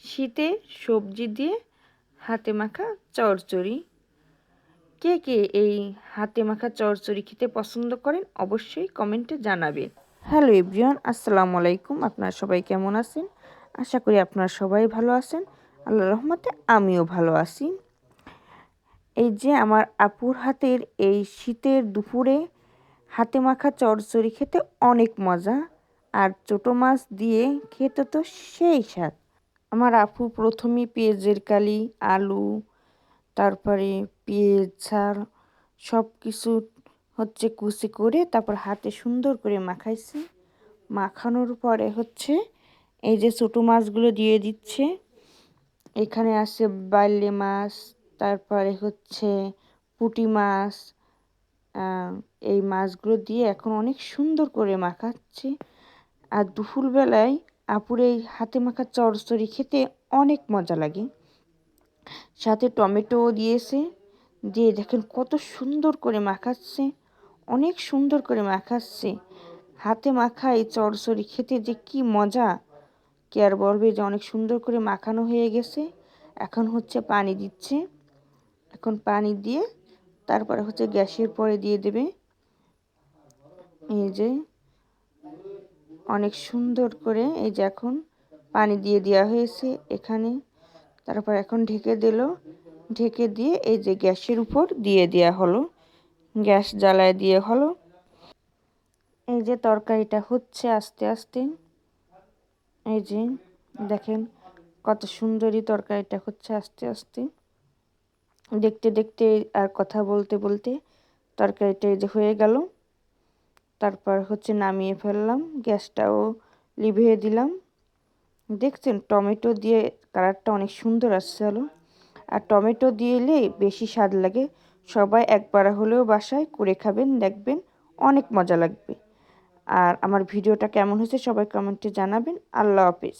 শীতে সবজি দিয়ে হাতে মাখা চচ্চড়ি। কে কে এই হাতে মাখা চচ্চড়ি খেতে পছন্দ করেন অবশ্যই কমেন্টে জানাবেন। হ্যালো এভরিওয়ান, আসসালামু আলাইকুম। আপনারা সবাই কেমন আছেন? আশা করি আপনারা সবাই ভালো আছেন। আল্লাহর রহমতে আমিও ভালো আছি। এই যে আমার আপুর হাতের এই শীতের দুপুরে হাতে মাখা চচ্চড়ি খেতে অনেক মজা, আর ছোটো মাছ দিয়ে খেতে তো সেই স্বাদ। আমার আপু প্রথমে পেঁয়াজের কালি, আলু, তারপরে পেঁয়াজ ছাড় সব কিছু কুচি করে তারপর হাতে সুন্দর করে মাখাইছে। মাখানোর পরে এই যে ছোটো মাছগুলো দিয়ে দিচ্ছে। এখানে আছে বাইলে মাছ, তারপরে পুঁটি মাছ। এই মাছগুলো দিয়ে এখন অনেক সুন্দর করে মাখাচ্ছে। আর দুপুরবেলায় আপুর এই হাতে মাখা চচ্চড়ি খেতে অনেক মজা লাগে। সাথে টমেটোও দিয়েছে, দিয়ে দেখেন কত সুন্দর করে মাখাচ্ছে, অনেক সুন্দর করে মাখাচ্ছে। হাতে মাখা এই চচ্চড়ি খেতে যে কি মজা, কে আর বলবে। যে অনেক সুন্দর করে মাখানো হয়ে গেছে। এখন পানি দিচ্ছে। এখন পানি দিয়ে তারপরে গ্যাসের পরে দিয়ে দেবে। এই যে অনেক সুন্দর করে এই যে এখন পানি দিয়ে দেওয়া হয়েছে এখানে। তারপর এখন ঢেকে দিল। ঢেকে দিয়ে এই যে গ্যাসের উপর দিয়ে দেওয়া হলো, গ্যাস জ্বালায় দিয়ে হলো। এই যে তরকারিটা হচ্ছে আস্তে আস্তে। এই যে দেখেন কত সুন্দরই তরকারিটা হচ্ছে আস্তে আস্তে। দেখতে দেখতে আর কথা বলতে বলতে তরকারিটা এই যে হয়ে গেল। তারপর নামিয়ে ফেললাম, গ্যাসটাও লিভিয়ে দিলাম। দেখছেন টমেটো দিয়ে কালারটা অনেক সুন্দর আসছে হলো। আর টমেটো দিলে বেশি স্বাদ লাগে। সবাই একবার হলেও বাসায় করে খাবেন, দেখবেন অনেক মজা লাগবে। আর আমার ভিডিওটা কেমন হয়েছে সবাই কমেন্টে জানাবেন। আল্লাহ হাফেজ।